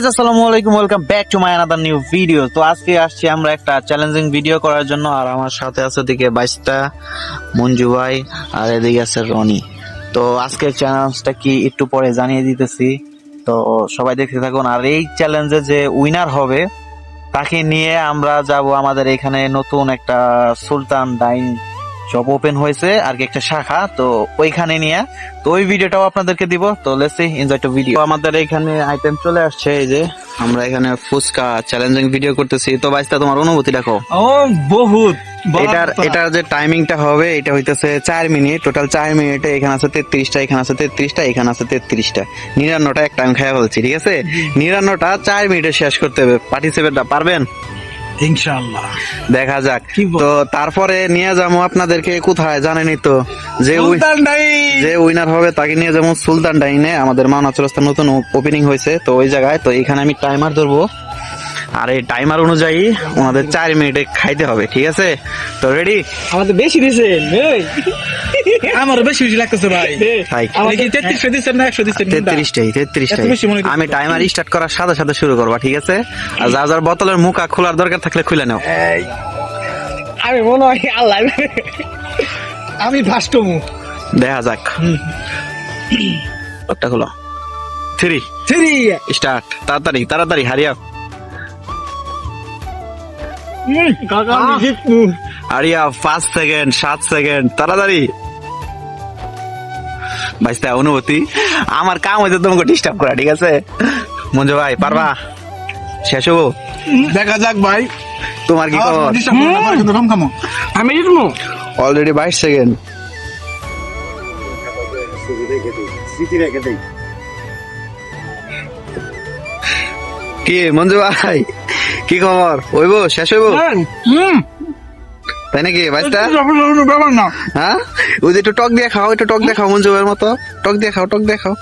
Guys আসসালামু আলাইকুম, welcome back to my another new video. তো আজকে আসছি আমরা একটা চ্যালেঞ্জিং ভিডিও করার জন্য। আর আমার সাথে আছে এদিকে বাইশটা মঞ্জু ভাই, আর এদিকে আছে রনি। তো আজকের চ্যালেঞ্জটা কি একটু পরে জানিয়ে দিতেছি, তো সবাই দেখতে থাকুন। আর এই চ্যালেঞ্জে যে উইনার হবে তাকে নিয়ে আমরা যাব আমাদের এখানে নতুন একটা সুলতান ডাইন শপ ওপেন হয়েছে আর কি, একটা শাখা। তো ওইখানে নিয়ে তো ওই ভিডিওটাও আপনাদেরকে দিব। তো let's see, enjoy to video. আমাদের এখানে আইটেম চলে আসছে, এই যে আমরা এখানে ফুচকা চ্যালেঞ্জিং ভিডিও করতেছি। তো বাইস্তা, তোমার অনুভূতি দেখো। বহুত এটার যে টাইমিংটা হবে এটা হইতেছে 4 মিনিট, টোটাল 4 মিনিটে এখানে আছে 33টা, এখানে আছে 33টা, এখানে আছে 33টা, 59টা একটা আমি খাইয়া বলছি, ঠিক আছে? 59টা 4 মিনিটে শেষ করতে হবে। পার্টিসিপেটরা পারবেন? ইনশাআল্লাহ দেখা যাক। তো তারপরে নিয়ে যাবো আপনাদেরকে কোথায় জানেনই তো, যে যে উইনার হবে তাকে নিয়ে যাবো সুলতান ডাইনে। আমাদের মাওনা চৌরাস্তায় নতুন ওপেনিং হয়েছে, তো ওই জায়গায়। তো এখানে আমি টাইমার ধরবো, আর এই টাইমার অনুযায়ী ওনাদের 4 মিনিটে খাইতে হবে, ঠিক আছে? তো রেডি? আমাদের বেশি দিয়েছেন, আমার বেশি বেশি লাগতেছে ভাই। আমাকে 33 দিচ্ছেন না 100 দিচ্ছেন? 33টাই। আমি টাইমার স্টার্ট করার সাথে সাথে শুরু করবা, ঠিক আছে? আর যা যার বোতলের মুখা খোলার দরকার থাকলে খুলে নাও। আমি মনে হয় আল্লাহ, আমি ফার্স্ট মু। দেখা যাক। একটা খোলো। 3 স্টার্ট। তাড়াতাড়ি তাড়াতাড়ি, হারিয়া কাকা আমি জিতমু। হারিয়া। 5 সেকেন্ড, 7 সেকেন্ড, তাড়াতাড়ি। ভাইস্তা, অনুভূতি? আমার কাম হইতে তোমাকে ডিস্টার্ব করা, ঠিক আছে? মঞ্জু ভাই, পারবা? শেষ হবো? দেখা যাক ভাই, তোমার কি খবর? আমি জিতমু। Already 22 second. কি মঞ্জু ভাই, কি খবর? হইব? শেষ হইব? তাই নাকি ভাইস্তা? ব্যাপার না। হ্যাঁ, ওই যে একটু টক দিয়ে খাও, একটু টক দিয়ে খাও মঞ্জু ভাইয়ের মতো। টক দিয়ে খাও, টক দিয়ে খাও।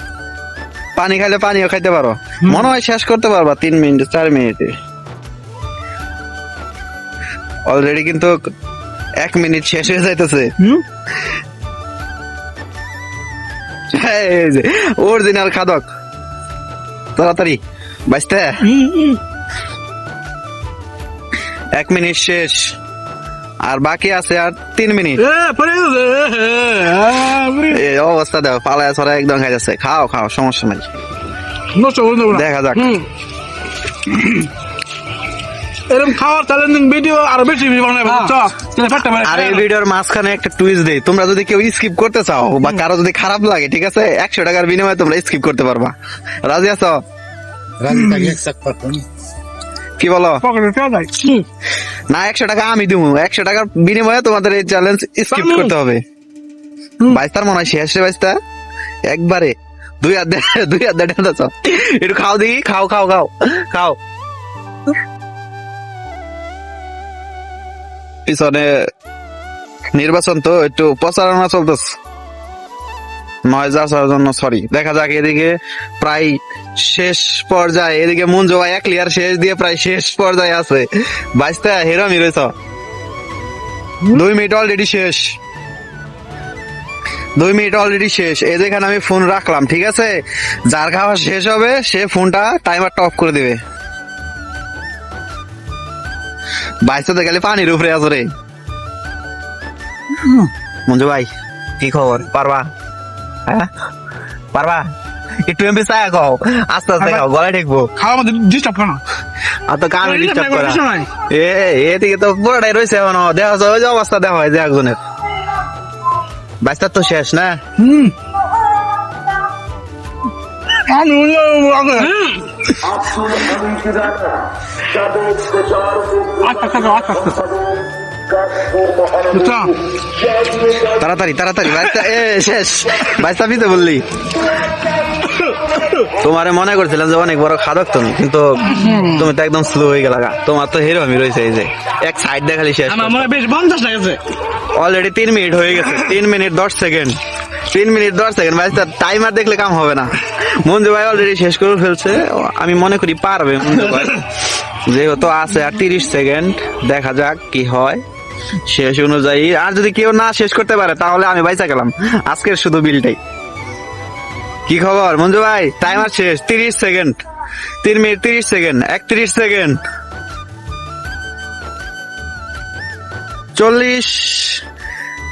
পানি খাইলে পানিও খাইতে পারো। মনে হয় শেষ করতে পারবা 3 মিনিট 4 মিনিটে। অলরেডি কিন্তু 1 মিনিট শেষ হয়ে যাইতেছে। অরিজিনাল খাদক। তাড়াতাড়ি বাইসতে। 1 মিনিট শেষ, আর বাকি আছে আর 3 মিনিট। এই অবস্থা দেখো, পালায় ছড়া একদম খাই যাচ্ছে। খাও খাও, সমস্যা নাই, দেখা যাক। এরকম খাওয়ার চ্যালেঞ্জিং ভিডিও আরো বেশি বানাবো। আর এই ভিডিওর মাঝখানে একটা টুইস্ট দেই, তোমরা যদি কেউ স্কিপ করতে চাও বা কারো যদি খারাপ লাগে, ঠিক আছে, 100 টাকার বিনিময়ে তোমরা স্কিপ করতে পারবা। রাজি আছো? কি বলো? না, 100 টাকা আমি দিব। 100 টাকার বিনিময়ে তোমাদের এই চ্যালেঞ্জ স্কিপ করতে হবে। বাইস্তার মনে হয় শেষ রে বাইস্তা, একবারে 2 হাত একটু খাও দেখি। খাও খাও খাও খাও। পিছনে নির্বাচন তো একটু প্রচারণা চলতেছে, নয়েজ আসার জন্য সরি। দেখা যাক। এদিকে প্রায় শেষ পর্যায়ে, এদিকে মঞ্জু ভাই 1 ক্লিয়ার শেষ দিয়ে প্রায় শেষ পর্যায়ে আছে। বাইস্তা হেরামি রয়েছ। 2 মিনিট অলরেডি শেষ। 2 মিনিট অলরেডি শেষ। এই যেখানে আমি ফোন রাখলাম, ঠিক আছে? যার খাওয়া শেষ হবে সে ফোনটা টাইমারটা অফ করে দিবে। বাইস্তা তো গেলে পানির উপরে আছো রে। মঞ্জু ভাই, কি খবর? পারবা? হ্যাঁ পারবা? একটু এমপি চায় খাও, আস্তে আস্তে খাও, গলায় ঠেকবো। খাওয়া আমাদের ডিস্টার্ব করো। আর তো কামে ডিস্টার্ব করা। এদিকে তো পুরোটাই রয়েছে এখনো। দেখা যায় ওই যে অবস্থা দেখা হয় যে একজনের। বাইস্তার তো শেষ না? তাড়াতাড়ি তাড়াতাড়ি বাইস্তা, শেষ। বাইস্তা পিতে বললি? তোমারে মনে করছিলাম যে অনেক বড় খাদক তুমি, কিন্তু তুমি তো একদম স্লো হয়ে গেলা। তোমার তো হিরো আমি রয়েছে, এই যে এক সাইড দেখালি শেষ। অলরেডি 3 মিনিট হয়ে গেছে। 3 মিনিট 10 সেকেন্ড। 3 minute 10 second. বাইস্তা টাইমার দেখলে কাম হবে না। মঞ্জু ভাই অলরেডি শেষ করে ফেলছে। আমি মনে করি পারবে মঞ্জু ভাই, যেহেতু আছে আর 30 সেকেন্ড। দেখা যাক কি হয় শেষ অনুযায়ী। আর যদি কেউ না শেষ করতে পারে তাহলে আমি বাইসা গেলাম আজকের শুধু বিলটাই। কি খবর মঞ্জু ভাই? টাইমার শেষ, 30 second. 3 minute 30 second, 31 second, 40,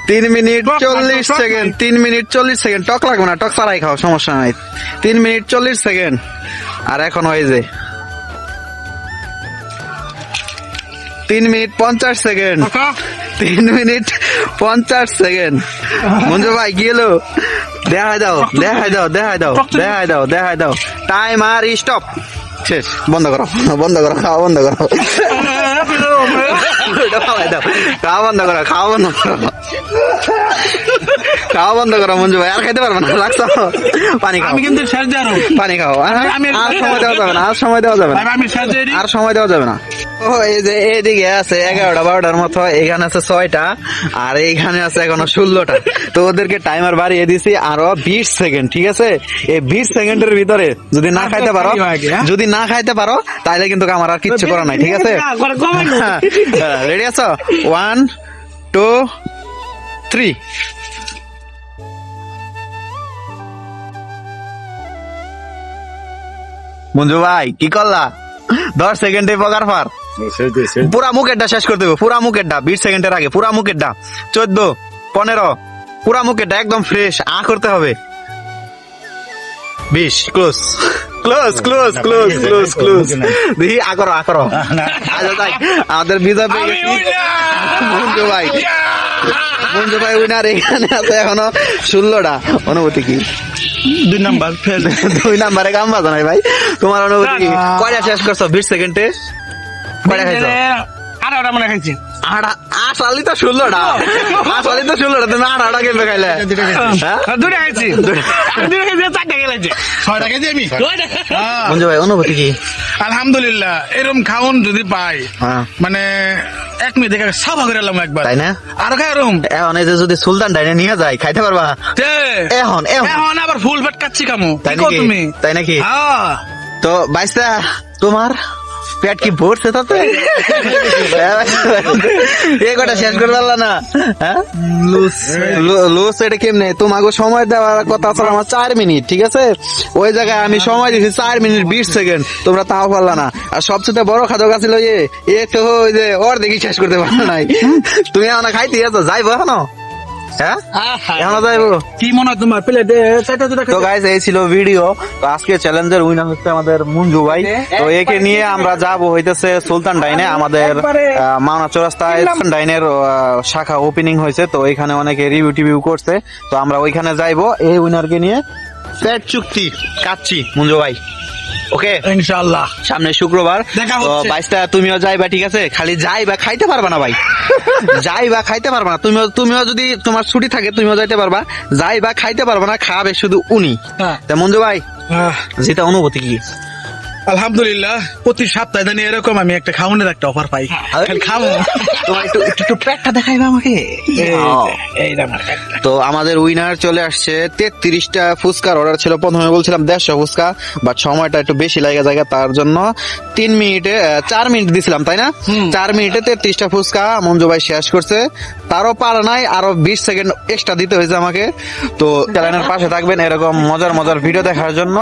3 minute 40 second, 3 minute 40 second. টক লাগবে না, টক ছাড়াই খাও, সমস্যা নাই। 3 মিনিট 40 সেকেন্ড। আর এখন ওই যে 3 minute 50 second, 3 minute 50 second. Manju ভাই কি হলো? দেখাই দাও, দেখাই দাও, দেখাই দাও, দেখাই দাও, দেখাই দাও। টাইম আর স্টপ। শেষ। বন্ধ করো, বন্ধ করো, খাওয়া বন্ধ করো। খাওয়া বন্ধ করো, খাওয়া বন্ধ করো, খাওয়া বন্ধ করো। মঞ্জু ভাই আর খাইতে পারবে না, লাগছো? পানি খাও, আমি কিন্তু শেষ জানো, পানি খাও। আর সময় দেওয়া যাবে না, আর সময় দেওয়া যাবে না, আমি শেষ দেরি, আর সময় দেওয়া যাবে না। ও এই যে এইদিকে আছে 11টা 12টার মতো, এখানে আছে 6টা, আর এইখানে আছে এখনো 16টা। তো ওদেরকে টাইমার বাড়িয়ে দিছি আরো 20 সেকেন্ড, ঠিক আছে? এই 20 সেকেন্ডের ভিতরে যদি না খাইতে পারো, যদি না খাইতে পারো তাহলে কিন্তু আমার আর কিচ্ছু করার নাই, ঠিক আছে? রেডি আছো? 1 2 3। মঞ্জু ভাই কি করলা? 10 সেকেন্ডে পকার ফার। পুরা মুখেরটা শেষ করে দেবো, পুরা মুখেরটা 20 সেকেন্ডের আগে, পুরা মুখেরটা। 14 15, পুরা মুখেরটা একদম ফ্রেশ করতে হবে। 20, close close close close close close. দেখি আকরো আকরো। আচ্ছা তাই আমাদের বিজয় পেয়ে গেছি। মঞ্জু ভাই, মঞ্জু ভাই উইনার। এখানে আছে এখনো 16টা। অনুভূতি কি? 2 নাম্বার ফেল, 2 নাম্বারে কাম বাজা নাই ভাই। তোমার অনুভূতি কি? কয়টা শেষ করছো 20 সেকেন্ডে? কয়টা খাইছো? 8টা মনে খাইছি। আসলে তো 16টা, আসলে তো 16টা। তুমি 8টা কেমনে খাইলে? দুটো খাইছি, দুটো খাইছি, 4টা খেলাইছি, 6টা খাইছি আমি। মঞ্জু ভাই অনুভূতি কি? আলহামদুলিল্লাহ, এরকম খাওন যদি পাই, মানে 1 মিনিট দেখে সাফা করে এলাম একবার, তাই না? আর খাই এরকম। এখন এই যে যদি সুলতান ডাইনে নিয়ে যায়, খাইতে পারবা? এখন এখন আবার ফুল পেট কাচ্ছি কামো, তাই কি কও নাকি? তুমি? তাই নাকি? হ্যাঁ। তো বাইসা তোমার পেট কি ভরছে তাতে? এ কটা শেষ করে পারলা না? লুজ এটা কেমনে? তোমাকে সময় দেওয়ার কথা ছিল আমার 4 মিনিট, ঠিক আছে? ওই জায়গায় আমি সময় দিয়েছি 4 মিনিট 20 সেকেন্ড, তোমরা তাও পারলা না। আর সবচেয়ে বড় খাদক আছিল এ তো ওই যে ওর দেখি শেষ করতে পারলো নাই। তুমি এখন খাইতে আছো, যাইবো এখনো? হ্যাঁ এখনো যাইবো? কি মনে হয় তোমার প্লেটে? তো গাইস এই ছিল ভিডিও। তো আজকে চ্যালেঞ্জের উইনার হচ্ছে আমাদের মঞ্জু ভাই। তো একে নিয়ে আমরা যাব হইতেছে সুলতান ডাইনে। আমাদের মাওনা চৌরাস্তায় সুলতান ডাইনের শাখা ওপেনিং হয়েছে, তো এখানে অনেকে রিভিউ টিভিউ করছে। তো আমরা ওইখানে যাইবো এই উইনারকে নিয়ে। পেট চুক্তি কাচ্ছি মঞ্জু ভাই, ওকে? ইনশাআল্লাহ সামনে শুক্রবার। দেখা তো হচ্ছে। 22টা তুমিও যাইবা, ঠিক আছে? খালি যাইবা, খাইতে পারবা না ভাই। যাইবা খাইতে পারবা না। তুমিও যদি তোমার ছুটি থাকে তুমিও যাইতে পারবা, যাইবা খাইতে পারবা না, খাবে শুধু উনি। তা মঞ্জু ভাই যেটা অনুভূতি কি? আলহামদুলিল্লাহ, প্রতি সপ্তাহে জানি এরকম আমি একটা খাওয়ানোর একটা অফার পাই, খালি খাবো। তোমার একটু পেটটা দেখাইবা আমাকে। তো আমাদের উইনার চলে আসছে। 33টা ফুচকার অর্ডার ছিল, প্রথমে বলছিলাম 150 ফুচকা, বাট সময়টা একটু বেশি লাগে জায়গা, তার জন্য 3 মিনিটে 4 মিনিট দিছিলাম, তাই না? 4 মিনিটে 33টা ফুচকা মঞ্জু ভাই শেষ করছে। তারও পার নাই, আরো 20 সেকেন্ড এক্সট্রা দিতে হয়েছে আমাকে। তো চ্যানেলের পাশে থাকবেন এরকম মজার মজার ভিডিও দেখার জন্য।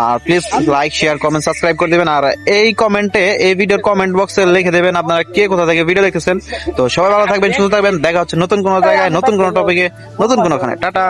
আর please like share comment subscribe করে দিবেন। আর এই কমেন্টে, এই ভিডিওর কমেন্ট বক্সে লিখে দেবেন আপনারা কে কোথা থেকে ভিডিও দেখতেছেন। তো সবাই ভালো থাকবেন, সুস্থ থাকবেন। দেখা হচ্ছে নতুন কোনো জায়গায়, নতুন কোনো টপিকে, নতুন কোনোখানে। টাটা।